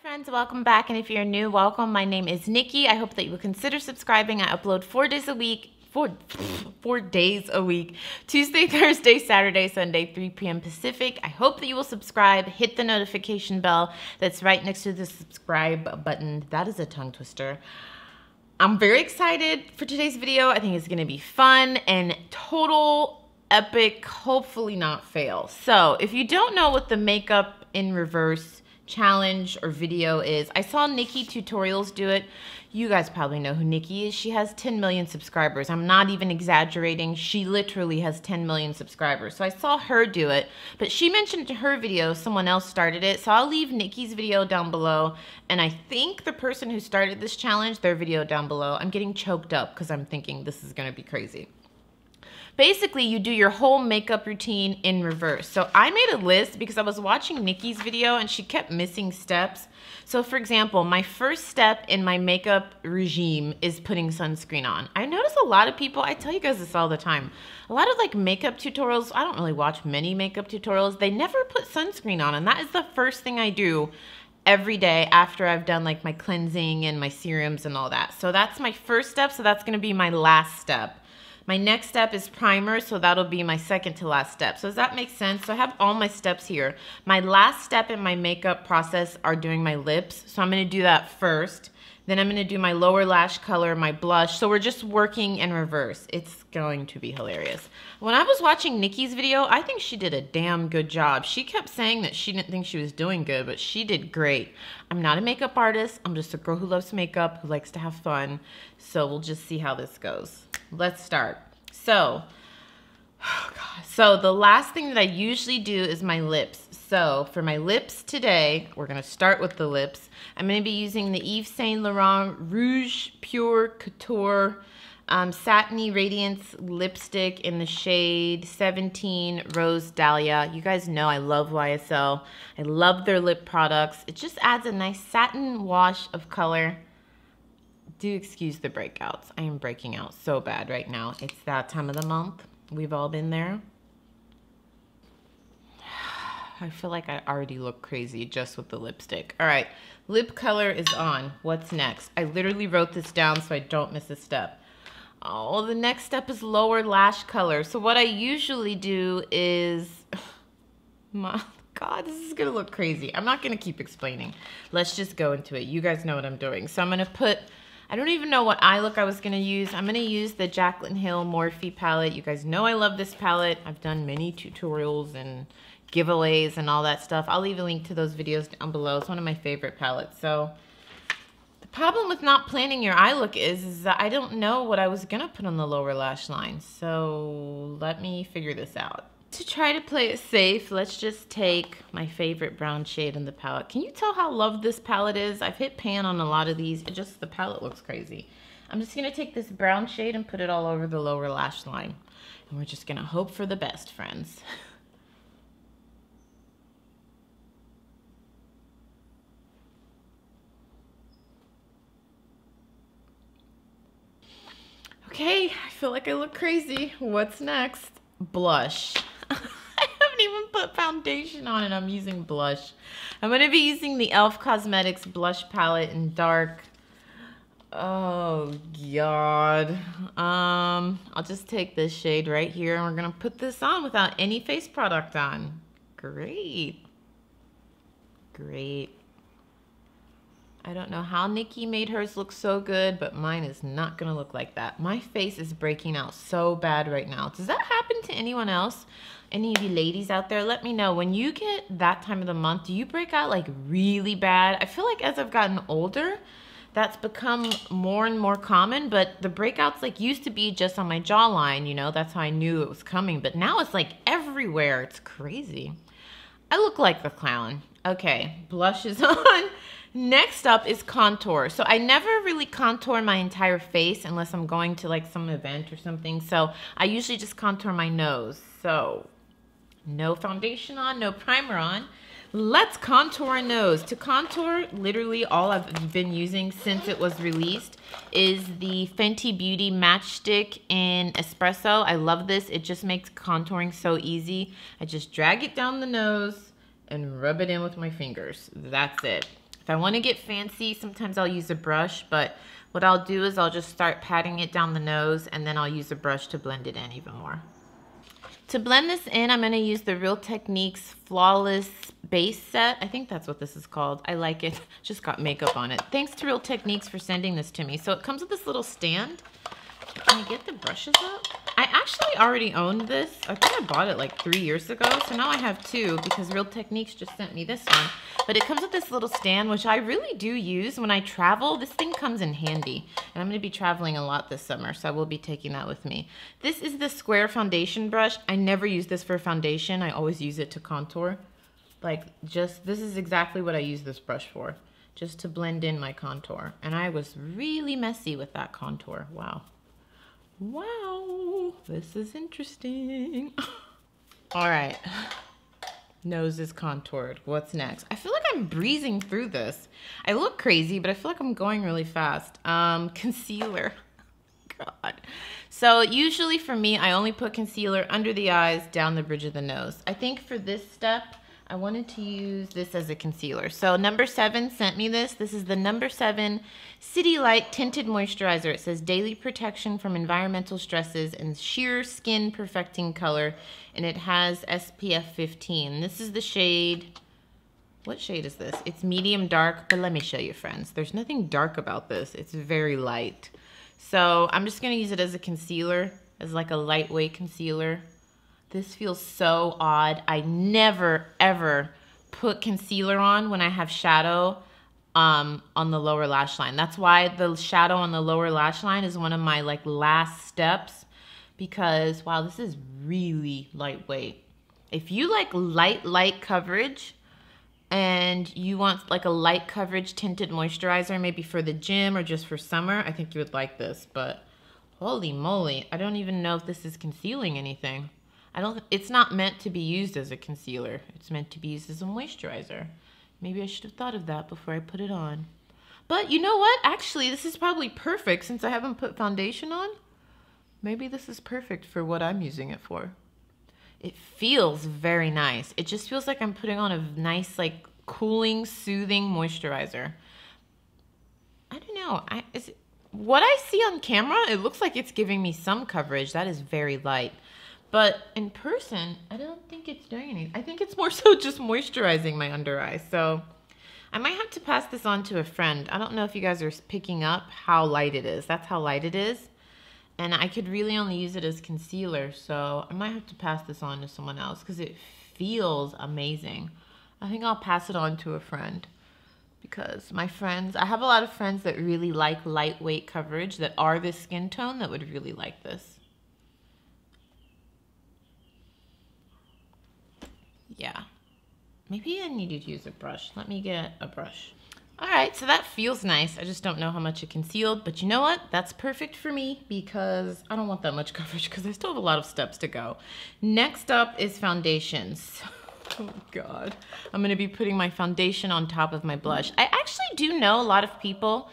Friends, welcome back, and if you're new, welcome. My name is Nikki. I hope that you will consider subscribing. I upload 4 days a week, 4 days a week, Tuesday, Thursday, Saturday, Sunday, 3 p.m. Pacific. I hope that you will subscribe, hit the notification bell that's right next to the subscribe button. That is a tongue twister. I'm very excited for today's video. I think it's gonna be fun and total epic, hopefully not fail. So if you don't know what the makeup in reverse challenge or video is, I saw Nikki tutorials do it. You guys probably know who Nikki is. She has 10 million subscribers. I'm not even exaggerating. She literally has 10 million subscribers. So I saw her do it, but she mentioned in her video someone else started it. So I'll leave Nikki's video down below, and I think the person who started this challenge, their video down below. I'm getting choked up because I'm thinking this is gonna be crazy. Basically, you do your whole makeup routine in reverse. So I made a list because I was watching Nikki's video and she kept missing steps. So for example, my first step in my makeup regime is putting sunscreen on. I notice a lot of people, I tell you guys this all the time, a lot of like makeup tutorials, I don't really watch many makeup tutorials, they never put sunscreen on, and that is the first thing I do every day after I've done like my cleansing and my serums and all that. So that's my first step, so that's gonna be my last step. My next step is primer, so that'll be my second to last step. So does that make sense? So I have all my steps here. My last step in my makeup process are doing my lips. So I'm gonna do that first. Then I'm gonna do my lower lash color, my blush. So we're just working in reverse. It's going to be hilarious. When I was watching Nikki's video, I think she did a damn good job. She kept saying that she didn't think she was doing good, but she did great. I'm not a makeup artist. I'm just a girl who loves makeup, who likes to have fun. So we'll just see how this goes. Let's start. So the last thing that I usually do is my lips. So for my lips today, we're gonna start with the lips. I'm gonna be using the Yves Saint Laurent Rouge Pure Couture Satiny Radiance lipstick in the shade 17 Rose Dahlia. You guys know I love YSL. I love their lip products. It just adds a nice satin wash of color. Do excuse the breakouts. I am breaking out so bad right now. It's that time of the month. We've all been there. I feel like I already look crazy just with the lipstick. All right, lip color is on. What's next? I literally wrote this down so I don't miss a step. Oh, the next step is lower lash color. So what I usually do is, my God, this is gonna look crazy. I'm not gonna keep explaining. Let's just go into it. You guys know what I'm doing. So I'm gonna put, I don't even know what eye look I was gonna use. I'm gonna use the Jaclyn Hill Morphe palette. You guys know I love this palette. I've done many tutorials and giveaways and all that stuff. I'll leave a link to those videos down below. It's one of my favorite palettes. So the problem with not planning your eye look is that I don't know what I was gonna put on the lower lash line. So let me figure this out. To try to play it safe, let's just take my favorite brown shade in the palette. Can you tell how loved this palette is? I've hit pan on a lot of these. It just, the palette looks crazy. I'm just gonna take this brown shade and put it all over the lower lash line. And we're just gonna hope for the best, friends. Okay, I feel like I look crazy. What's next? Blush. I haven't even put foundation on and I'm using blush. I'm going to be using the e.l.f. Cosmetics blush palette in dark. Oh, God. I'll just take this shade right here and we're going to put this on without any face product on. Great. Great. I don't know how Nikki made hers look so good, but mine is not gonna look like that. My face is breaking out so bad right now. Does that happen to anyone else? Any of you ladies out there, let me know. When you get that time of the month, do you break out like really bad? I feel like as I've gotten older, that's become more and more common, but the breakouts like used to be just on my jawline, you know, that's how I knew it was coming, but now it's like everywhere. It's crazy. I look like the clown. Okay, blush is on. Next up is contour. So I never really contour my entire face unless I'm going to like some event or something. So I usually just contour my nose. So no foundation on, no primer on. Let's contour our nose. To contour, literally all I've been using since it was released is the Fenty Beauty Matchstick in Espresso. I love this. It just makes contouring so easy. I just drag it down the nose and rub it in with my fingers. That's it. If I want to get fancy, sometimes I'll use a brush, but what I'll do is I'll just start patting it down the nose, and then I'll use a brush to blend it in even more. To blend this in, I'm going to use the Real Techniques Flawless Base Set. I think that's what this is called. I like it. Just got makeup on it. Thanks to Real Techniques for sending this to me. So it comes with this little stand. Can I get the brushes up? I actually already owned this. I think I bought it like 3 years ago. So now I have two because Real Techniques just sent me this one. But it comes with this little stand, which I really do use when I travel. This thing comes in handy. And I'm going to be traveling a lot this summer, so I will be taking that with me. This is the square foundation brush. I never use this for foundation. I always use it to contour. Like, this is exactly what I use this brush for. Just to blend in my contour. And I was really messy with that contour. Wow. Wow, this is interesting. All right, nose is contoured. What's next? I feel like I'm breezing through this. I look crazy, but I feel like I'm going really fast. Concealer. God. So usually for me, I only put concealer under the eyes, down the bridge of the nose. I think for this step, I wanted to use this as a concealer. So number 7 sent me this. This is the number 7 City Light Tinted Moisturizer. It says daily protection from environmental stresses and sheer skin perfecting color. And it has SPF 15. This is the shade, what shade is this? It's medium dark, but let me show you, friends. There's nothing dark about this. It's very light. So I'm just gonna use it as a concealer, as like a lightweight concealer. This feels so odd. I never, ever put concealer on when I have shadow on the lower lash line. That's why the shadow on the lower lash line is one of my like last steps, because wow, this is really lightweight. If you like light coverage and you want like a light coverage tinted moisturizer, maybe for the gym or just for summer, I think you would like this. But holy moly, I don't even know if this is concealing anything. It's not meant to be used as a concealer. It's meant to be used as a moisturizer. Maybe I should have thought of that before I put it on. But you know what? Actually, this is probably perfect since I haven't put foundation on. Maybe this is perfect for what I'm using it for. It feels very nice. It just feels like I'm putting on a nice, like, cooling, soothing moisturizer. I don't know. What I see on camera, it looks like it's giving me some coverage. That is very light. But in person, I don't think it's doing anything. I think it's more so just moisturizing my under eye. So I might have to pass this on to a friend. I don't know if you guys are picking up how light it is. That's how light it is. And I could really only use it as concealer. So I might have to pass this on to someone else because it feels amazing. I think I'll pass it on to a friend. Because my friends, I have a lot of friends that really like lightweight coverage that are this skin tone that would really like this. Yeah, maybe I needed to use a brush. Let me get a brush. All right, so that feels nice. I just don't know how much it concealed, but you know what? That's perfect for me because I don't want that much coverage because I still have a lot of steps to go. Next up is foundations. Oh God, I'm gonna be putting my foundation on top of my blush. I actually do know a lot of people.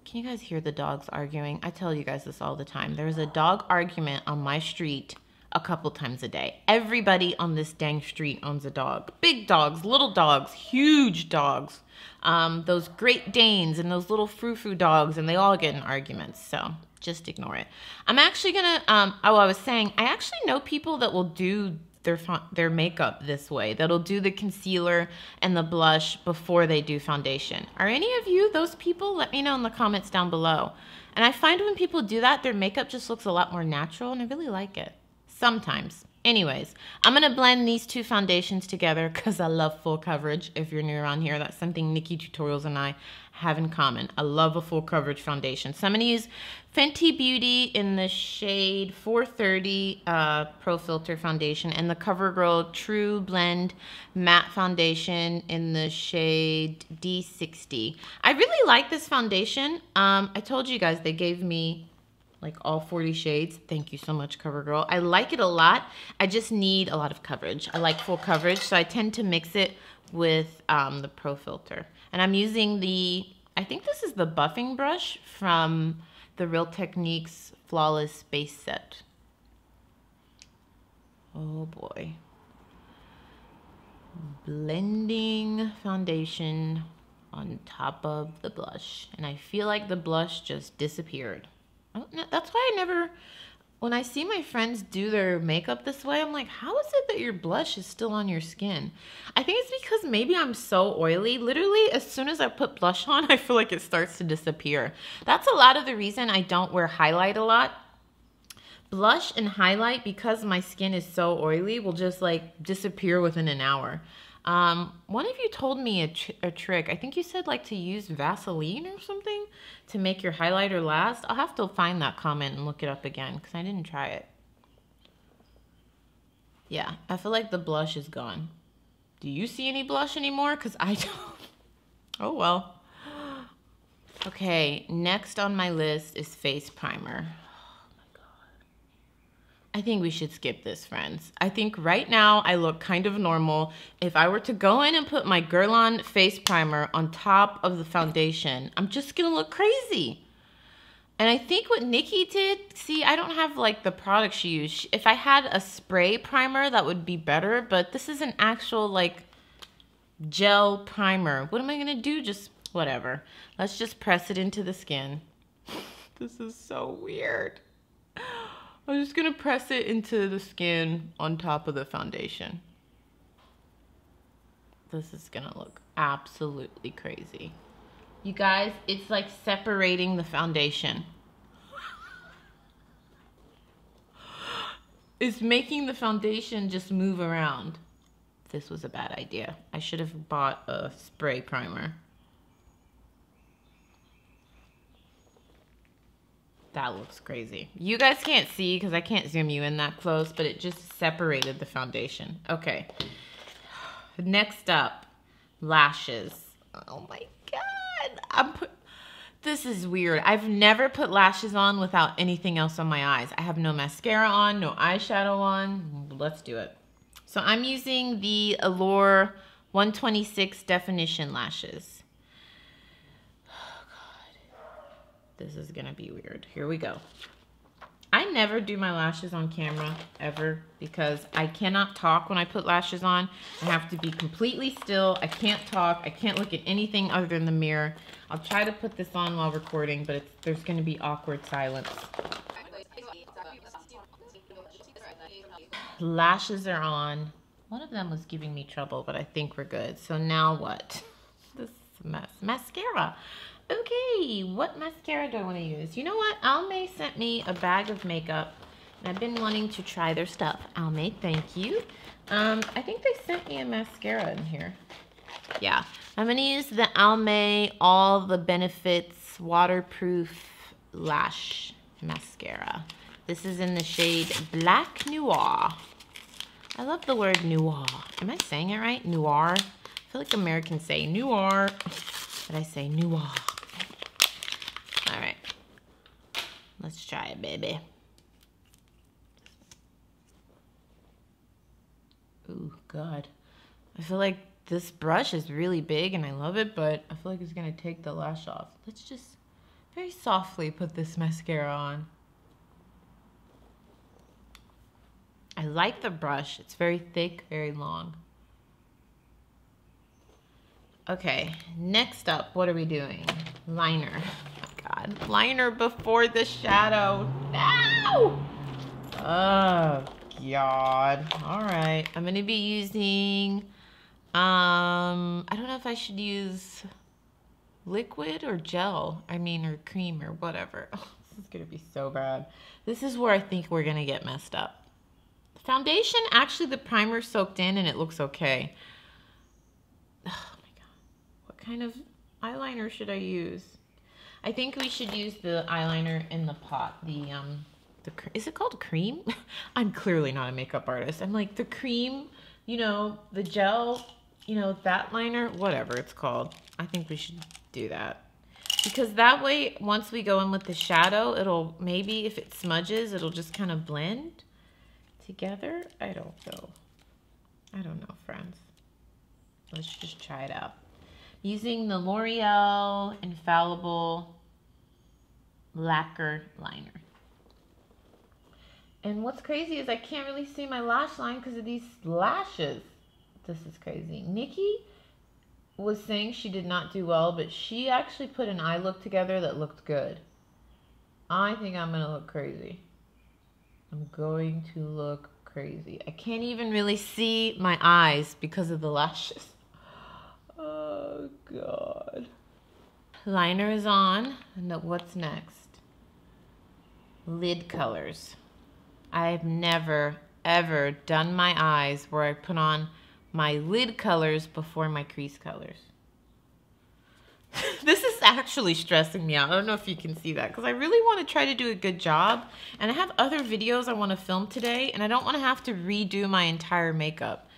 Can you guys hear the dogs arguing? I tell you guys this all the time. There's a dog argument on my street a couple times a day. Everybody on this dang street owns a dog. Big dogs, little dogs, huge dogs. Those Great Danes and those little frou-frou dogs, and they all get in arguments, so just ignore it. I'm actually gonna, I was saying, I actually know people that will do their makeup this way. That'll do the concealer and the blush before they do foundation. Are any of you those people? Let me know in the comments down below. And I find when people do that, their makeup just looks a lot more natural, and I really like it. Sometimes. Anyways, I'm going to blend these two foundations together because I love full coverage. If you're new around here, that's something Nikki Tutorials and I have in common. I love a full coverage foundation. So I'm going to use Fenty Beauty in the shade 430 Pro Filter Foundation and the CoverGirl True Blend Matte Foundation in the shade D60. I really like this foundation. I told you guys they gave me like all 40 shades. Thank you so much, CoverGirl. I like it a lot. I just need a lot of coverage. I like full coverage, so I tend to mix it with the Pro Filter. And I'm using the, I think this is the buffing brush from the Real Techniques Flawless Base Set. Oh boy. Blending foundation on top of the blush. And I feel like the blush just disappeared. I don't know, that's why I never, when I see my friends do their makeup this way, I'm like, how is it that your blush is still on your skin? I think it's because maybe I'm so oily. Literally, as soon as I put blush on, I feel like it starts to disappear. That's a lot of the reason I don't wear highlight a lot. Blush and highlight, because my skin is so oily, will just like disappear within an hour. One of you told me a trick. I think you said like to use Vaseline or something to make your highlighter last. I'll have to find that comment and look it up again because I didn't try it. Yeah, I feel like the blush is gone. Do you see any blush anymore? Because I don't. Oh well. Okay, next on my list is face primer. I think we should skip this, friends. I think right now I look kind of normal. If I were to go in and put my Guerlain face primer on top of the foundation, I'm just gonna look crazy. And I think what Nikki did, see, I don't have like the product she used. If I had a spray primer, that would be better, but this is an actual like gel primer. What am I gonna do? Just whatever. Let's just press it into the skin. This is so weird. I'm just gonna press it into the skin on top of the foundation. This is gonna look absolutely crazy. You guys, it's like separating the foundation. It's making the foundation just move around. This was a bad idea. I should have bought a spray primer. That looks crazy. You guys can't see because I can't zoom you in that close, but it just separated the foundation. Okay. Next up, lashes. Oh my God. This is weird. I've never put lashes on without anything else on my eyes. I have no mascara on, no eyeshadow on. Let's do it. So I'm using the Allure 126 Definition Lashes. This is gonna be weird. Here we go. I never do my lashes on camera, ever, because I cannot talk when I put lashes on. I have to be completely still. I can't talk. I can't look at anything other than the mirror. I'll try to put this on while recording, but there's gonna be awkward silence. Lashes are on. One of them was giving me trouble, but I think we're good. So now what? This is a mess. Mascara. Okay, what mascara do I want to use? You know what? Almay sent me a bag of makeup, and I've been wanting to try their stuff. Almay, thank you. I think they sent me a mascara in here. Yeah, I'm going to use the Almay All the Benefits Waterproof Lash Mascara. This is in the shade Black Noir. I love the word noir. Am I saying it right? Noir? I feel like Americans say noir, but I say noir. All right, let's try it, baby. Ooh, God. I feel like this brush is really big and I love it, but I feel like it's gonna take the lash off. Let's just very softly put this mascara on. I like the brush. It's very thick, very long. Okay, next up, what are we doing? Liner. God, liner before the shadow. No! Oh, God. All right, I'm gonna be using, I don't know if I should use liquid or gel. Or cream or whatever. Oh, this is gonna be so bad. This is where I think we're gonna get messed up. The foundation, actually the primer soaked in and it looks okay. Oh my God. What kind of eyeliner should I use? I think we should use the eyeliner in the pot. Is it called cream? I'm clearly not a makeup artist. I'm like the cream, you know, the gel, you know, that liner, whatever it's called. I think we should do that. Because that way, once we go in with the shadow, it'll maybe, if it smudges, it'll just kind of blend together. I don't know. I don't know, friends. Let's just try it out. Using the L'Oreal Infallible Lacquer Liner. And what's crazy is I can't really see my lash line because of these lashes. This is crazy. Nikki was saying she did not do well, but she actually put an eye look together that looked good. I think I'm going to look crazy. I'm going to look crazy. I can't even really see my eyes because of the lashes. Oh, God. Liner is on. And what's next? Lid colors. I've never, ever done my eyes where I put on my lid colors before my crease colors. This is actually stressing me out. I don't know if you can see that because I really want to try to do a good job. And I have other videos I want to film today and I don't want to have to redo my entire makeup.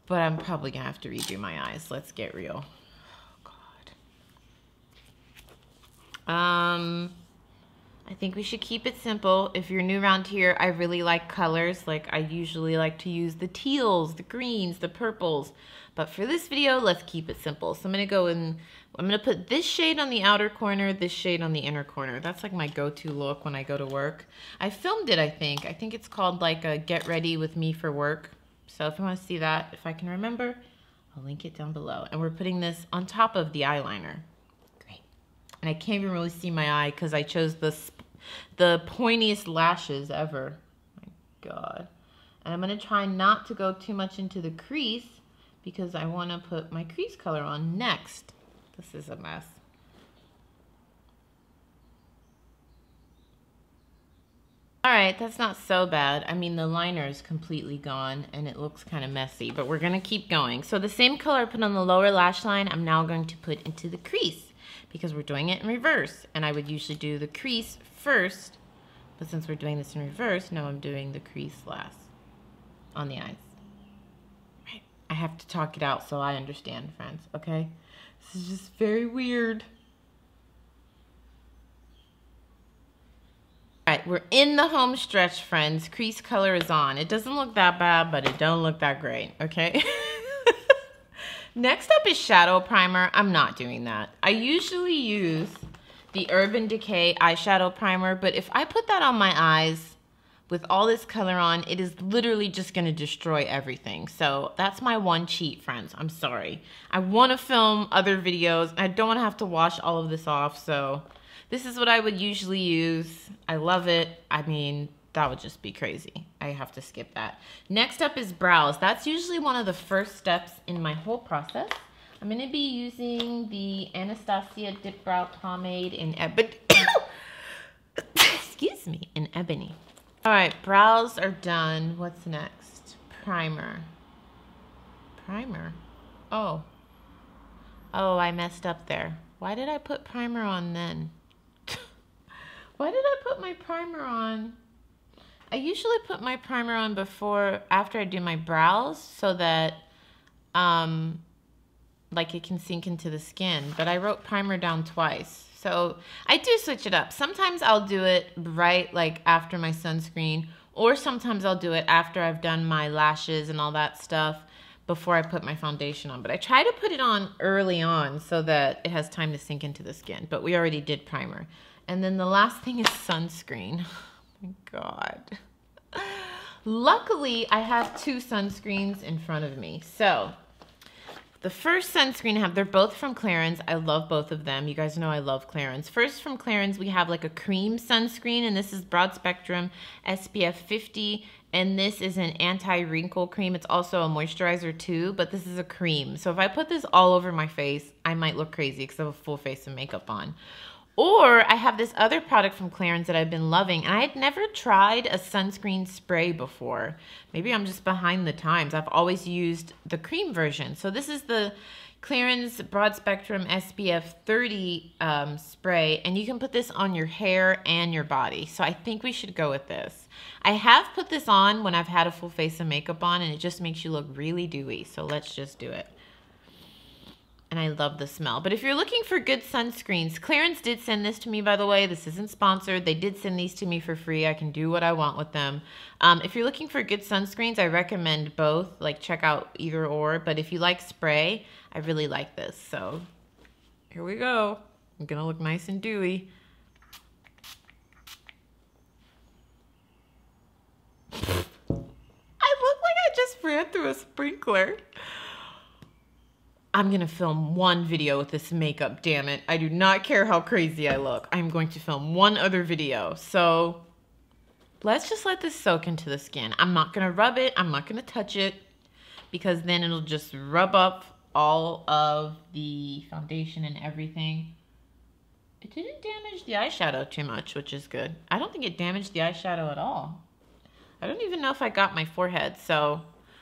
But I'm probably going to have to redo my eyes. Let's get real. Oh, God. I think we should keep it simple. If you're new around here, I really like colors. Like I usually like to use the teals, the greens, the purples. But for this video, let's keep it simple. So I'm gonna go and I'm gonna put this shade on the outer corner, this shade on the inner corner. That's like my go-to look when I go to work. I filmed it, I think. I think it's called like a Get Ready With Me for Work. So if you wanna see that, if I can remember, I'll link it down below. And we're putting this on top of the eyeliner. And I can't even really see my eye because I chose the pointiest lashes ever. My God. And I'm going to try not to go too much into the crease because I want to put my crease color on next. This is a mess. All right, that's not so bad. I mean, the liner is completely gone and it looks kind of messy, but we're going to keep going. So the same color I put on the lower lash line, I'm now going to put into the crease, because we're doing it in reverse. And I would usually do the crease first, but since we're doing this in reverse, now I'm doing the crease last on the eyes. Right. I have to talk it out so I understand, friends, okay? This is just very weird. All right, we're in the home stretch, friends. Crease color is on. It doesn't look that bad, but it don't look that great, okay? Next up is shadow primer. I'm not doing that. I usually use the Urban Decay eyeshadow primer, but if I put that on my eyes with all this color on, it is literally just gonna destroy everything. So that's my one cheat, friends. I'm sorry. I wanna film other videos. I don't wanna have to wash all of this off, so this is what I would usually use. I love it. I mean, that would just be crazy. I have to skip that. Next up is brows. That's usually one of the first steps in my whole process. I'm gonna be using the Anastasia Dip Brow Pomade in Ebony. Excuse me, in Ebony. All right, brows are done. What's next? Primer. Primer? Oh. Oh, I messed up there. Why did I put primer on then? Why did I put my primer on? I usually put my primer on after I do my brows so that like it can sink into the skin, but I wrote primer down twice. So I do switch it up. Sometimes I'll do it right like after my sunscreen, or sometimes I'll do it after I've done my lashes and all that stuff before I put my foundation on. But I try to put it on early on so that it has time to sink into the skin, but we already did primer. And then the last thing is sunscreen. Oh my God. Luckily, I have two sunscreens in front of me. So the first sunscreen I have, they're both from Clarins. I love both of them. You guys know I love Clarins. First from Clarins, we have like a cream sunscreen, and this is broad spectrum SPF 50. And this is an anti-wrinkle cream. It's also a moisturizer too, but this is a cream. So if I put this all over my face, I might look crazy because I have a full face of makeup on. Or I have this other product from Clarins that I've been loving, and I had never tried a sunscreen spray before. Maybe I'm just behind the times. I've always used the cream version. So this is the Clarins Broad Spectrum SPF 30 spray, and you can put this on your hair and your body. So I think we should go with this. I have put this on when I've had a full face of makeup on, and it just makes you look really dewy. So let's just do it. And I love the smell. But if you're looking for good sunscreens, Clarins did send this to me, by the way. This isn't sponsored. They did send these to me for free. I can do what I want with them. If you're looking for good sunscreens, I recommend both. Like, check out either or. But if you like spray, I really like this. So here we go. I'm gonna look nice and dewy. I look like I just ran through a sprinkler. I'm going to film one video with this makeup, damn it. I do not care how crazy I look. I'm going to film one other video. So let's just let this soak into the skin. I'm not going to rub it. I'm not going to touch it because then it'll just rub up all of the foundation and everything. It didn't damage the eyeshadow too much, which is good. I don't think it damaged the eyeshadow at all. I don't even know if I got my forehead, so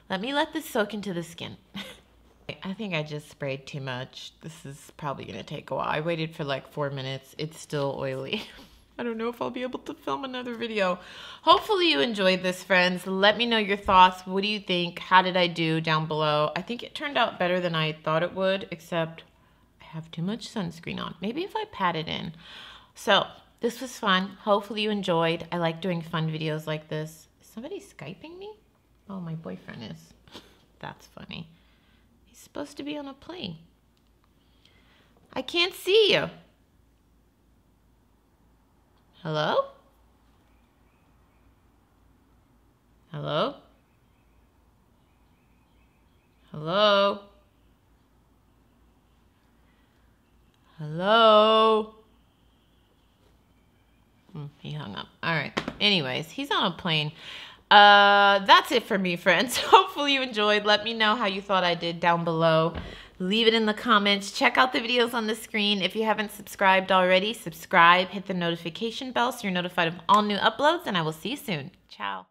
let me let this soak into the skin. I think I just sprayed too much. This is probably gonna take a while. I waited for like 4 minutes. It's still oily. I don't know if I'll be able to film another video. Hopefully you enjoyed this, friends. Let me know your thoughts. What do you think? How did I do down below? I think it turned out better than I thought it would, except I have too much sunscreen on. Maybe if I pat it in. So this was fun. Hopefully you enjoyed. I like doing fun videos like this. Is somebody Skyping me? Oh, my boyfriend is. That's funny. He's supposed to be on a plane. I can't see you. Hello? Hello? Hello? Hello? He hung up. All right. Anyways, he's on a plane. That's it for me, friends. Hopefully you enjoyed. Let me know how you thought I did down below. Leave it in the comments. Check out the videos on the screen. If you haven't subscribed already, subscribe. Hit the notification bell so you're notified of all new uploads, and I will see you soon. Ciao.